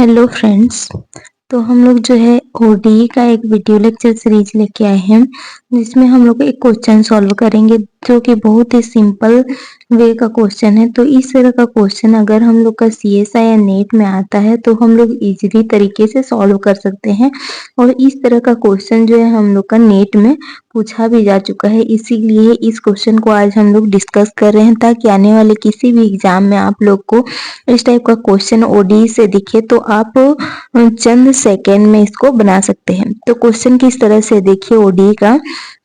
Hello friends. तो हम लोग जो है ओडीई का एक वीडियो लेक्चर सीरीज लेके आए हैं जिसमें हम लोग एक क्वेश्चन सॉल्व करेंगे जो कि बहुत ही सिंपल वे का क्वेश्चन है। तो इस तरह का क्वेश्चन अगर हम लोग का सीएसआई या नेट में आता है तो हम लोग इजीली तरीके से सॉल्व कर सकते हैं। और इस तरह का क्वेश्चन जो है हम लोग का नेट में पूछा भी जा चुका है, इसीलिए इस क्वेश्चन को आज हम लोग डिस्कस कर रहे हैं ताकि आने वाले किसी भी एग्जाम में आप लोग को इस टाइप का क्वेश्चन ओडीई से दिखे तो आप चंद सेकेंड में इसको बना सकते हैं। तो क्वेश्चन किस तरह से देखिए ओडीई का।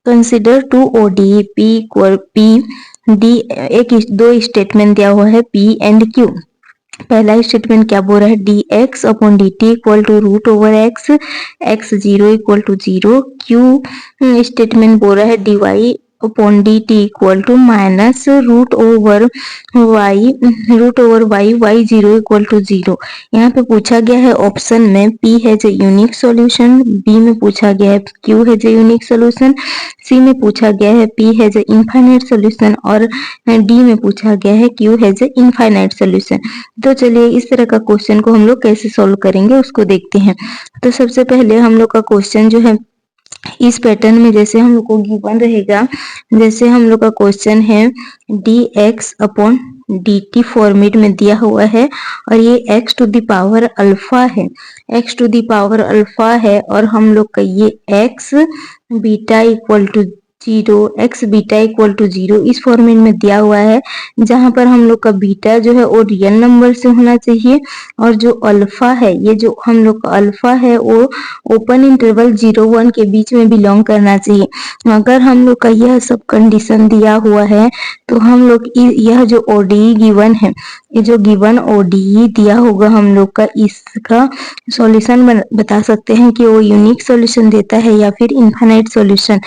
Consider two ODE P equal P D, एक दो स्टेटमेंट दिया हुआ है पी एंड क्यू। पहला स्टेटमेंट क्या बोल रहा है, D X upon D T equal to root over X, X zero equal to zero. Q statement बोल रहा है D Y upon D T equal to minus root over Y, Y zero equal to zero. यहाँ पे पूछा गया है option में P है जो यूनिक सॉल्यूशन, बी में पूछा गया है क्यू है जो यूनिक सॉल्यूशन, सी में पूछा गया है पी है जो इनफाइनाइट सॉल्यूशन और डी में पूछा गया है क्यू है जो इनफाइनाइट सॉल्यूशन। तो चलिए इस तरह का क्वेश्चन को हम लोग कैसे सॉल्व करेंगे उसको देखते हैं। तो सबसे पहले हम लोग का क्वेश्चन जो है इस पैटर्न में जैसे हम लोग को गिवन रहेगा, जैसे हम लोग का क्वेश्चन है D X upon D T format में दिया हुआ है और ये X to the power alpha है, X to the power alpha है और हम लोग का ये X beta equal to zero, X beta equal to zero इस फॉर्मेट में दिया हुआ है, जहां पर हम लोग का बीटा जो है वो रियल नंबर से होना चाहिए और जो अल्फा है, ये जो हम लोग का अल्फा है वो ओपन इंटरवल 0-1 के बीच में बिलोंग करना चाहिए। अगर हम लोग का यह सब कंडीशन दिया हुआ है तो हम लोग यह जो ओडीई गिवन है, ये जो गिवन ओडीई दिया होगा हम लोग का, इसका सॉल्यूशन बता सकते हैं कि वो यूनिक सॉल्यूशन देता है या फिर इनफाइनाइट सॉल्यूशन।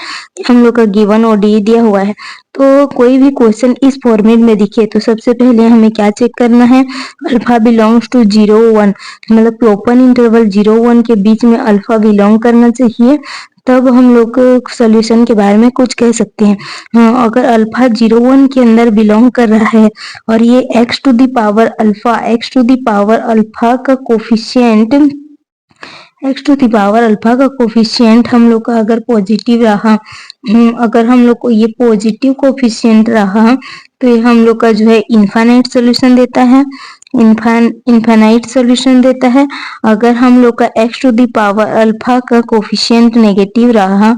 हम लोग का गिवन ओडीई दिया हुआ है तो कोई भी क्वेश्चन इस फॉर्मेट में दिखे तो सबसे पहले हमें क्या चेक करना है, अल्फा बिलोंग्स टू 0-1, मतलब ओपन इंटरवल 0-1 के बीच में अल्फा बिलोंग करना चाहिए, तब हम लोग सॉल्यूशन के बारे में कुछ कह सकते हैं। हाँ, अगर अल्फा 0-1 के अंदर बिलोंग कर रहा है और ये X to the power alpha, X to the power alpha का coefficient, X to the power alpha का कोफिशिएंट हम लोग का अगर पॉजिटिव रहा, अगर हम लोग को ये पॉजिटिव कोफिशिएंट रहा तो ये हम लोग का जो है इनफाइनाइट सॉल्यूशन देता है, इनफाइनाइट सॉल्यूशन देता है। अगर हम लोग का X to the power alpha का कोफिशिएंट नेगेटिव रहा,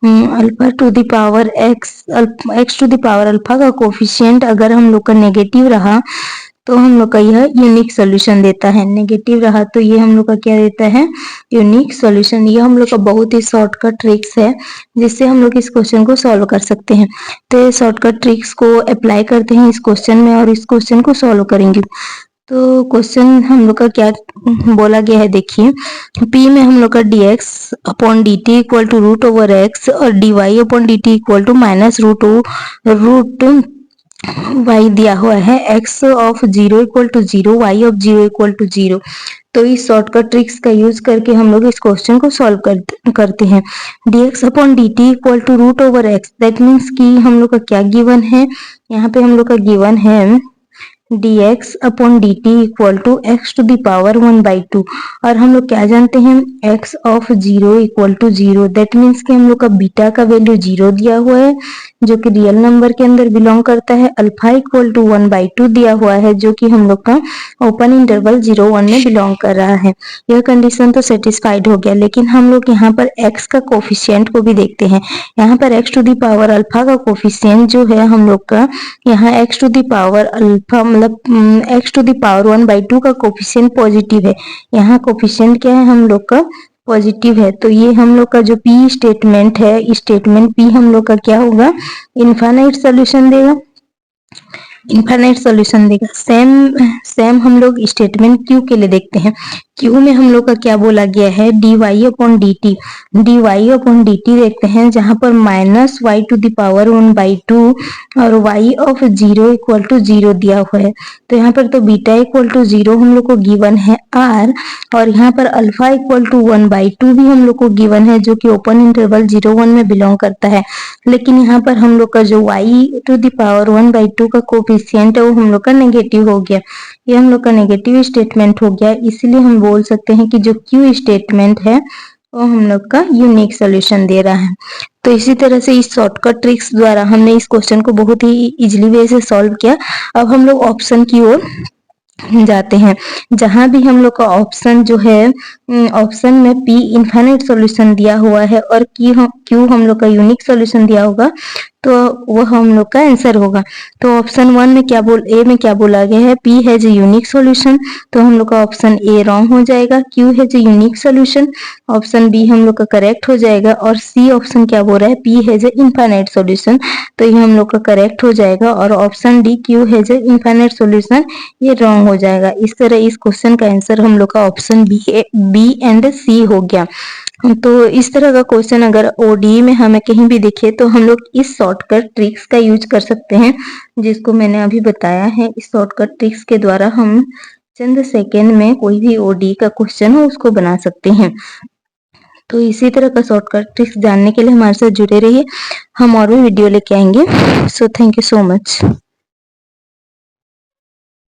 alpha to the power X to the power alpha का कोफिशिएंट अगर हम लोग का नेगेटिव रहा तो हम लोग का यह यूनिक सॉल्यूशन देता है। नेगेटिव रहा तो ये हम लोग का क्या देता है, यूनिक सॉल्यूशन। ये हम लोग का बहुत ही शॉर्टकट ट्रिक्स है जिससे हम लोग इस क्वेश्चन को सॉल्व कर सकते हैं। तो ये शॉर्टकट ट्रिक्स को अप्लाई करते हैं इस क्वेश्चन में और इस क्वेश्चन को सॉल्व करेंगे। तो क्वेश्चन हम लोग का क्या बोला गया है देखिए, P में हम लोग का dx upon dt equal to root over X और dy upon dt equal to minus root y दिया हुआ है, x of 0 equal to 0, y of 0 equal to 0। तो इस शॉर्टकट ट्रिक्स का यूज करके हम लोग इस क्वेश्चन को सॉल्व करते हैं। dx upon dt equal to root over X, that means कि हम लोग का क्या गिवन है, यहाँ पे हम लोग का गिवन है dx upon dt equal to X to the power 1/2 और हम लोग क्या जानते हैं x of 0 equal to 0, that means कि हम लोग का बीटा का वैल्यू 0 दिया हुआ है जो कि रियल नंबर के अंदर बिलोंग करता है, अल्फा इक्वल टू 1/2 दिया हुआ है जो कि हम लोग का ओपन इंटरवल 0-1 में बिलोंग कर रहा है। यह कंडीशन तो सेटिस्फाइड हो गया, लेकिन हम लोग यहाँ पर x का कोफिशिएंट को भी देखते हैं। यहाँ पर x to the power alpha का कोफिशिएंट जो है हम लोग का, यहाँ x to the power alpha मतलब x टू द पावर 1/2 का कोफिशिएंट पॉजिटिव है, यहाँ कोफिशिएंट क्या है हम लोग का पॉजिटिव है। तो ये हम लोग का जो P स्टेटमेंट है, स्टेटमेंट P हम लोग का क्या होगा, इनफाइनाइट सॉल्यूशन देगा, इनफाइनाइट सॉल्यूशन देगा। सेम हम लोग स्टेटमेंट क्यू के लिए देखते हैं। क्यू में हम लोग का क्या बोला गया है, D Y upon D T, D Y upon D T देखते हैं जहां पर minus Y to the power 1/2 और वाई ऑफ 0 इक्वल टू 0 दिया हुआ है। तो यहाँ पर तो बीटा इक्वल टू 0 हम लोग को गिवन है आर, और यहाँ पर अल्फा इक्वल टू 1/2 भी हम लोग को गिवन है जो कि ओपन इंटरवल 0-1 में बिलोंग करता है। लेकिन यहाँ पर हम लोग का जो y टू द पावर 1/2 का कोफिशिएंट है वो हम लोग का नेगेटिव हो गया, ये हम लोग का नेगेटिव स्टेटमेंट हो गया। इसलिए हम बोल सकते हैं कि जो क्यू स्टेटमेंट है वो हम लोग का यूनिक सोल्यूशन दे रहा है। तो इसी तरह से इस शॉर्टकट ट्रिक्स द्वारा हमने इस क्वेश्चन को बहुत ही इजीली वे से सॉल्व किया। अब हम लोग ऑप्शन की ओर जाते हैं। जहां भी हम लोग का ऑप्शन जो है, ऑप्शन में पी इनफाइनाइट सॉल्यूशन दिया हुआ है और क्यू हम लोग का यूनिक सॉल्यूशन दिया होगा, तो वह हम लोग का आंसर होगा। तो ऑप्शन वन में ए में क्या बोला गया है, P has a unique solution, तो हम लोग का ऑप्शन ए रॉन्ग हो जाएगा। Q has a unique solution, option B हम लोग का करेक्ट हो जाएगा। और सी ऑप्शन क्या बोल रहा है, P has A infinite solution, तो ये हम लोग का करेक्ट हो जाएगा। और option D Q has A infinite solution, ये रॉन्ग हो जाएगा। इस तरह इस क्वेश्चन का आंसर हम लोग का ऑप्शन बी एंड सी हो गया। तो इस तरह का क्वेश्चन अगर ओडी में हमें कहीं भी दिखे तो हम लोग इस शॉर्टकट ट्रिक्स का यूज कर सकते हैं, जिसको मैंने अभी बताया है। इस शॉर्टकट ट्रिक्स के द्वारा हम चंद सेकेंड में कोई भी ओडी का क्वेश्चन हो उसको बना सकते हैं। तो इसी तरह का शॉर्टकट ट्रिक्स जानने के लिए हमारे साथ जुड़े रहिए, हम और भी वीडियो लेके आएंगे। So thank you so much.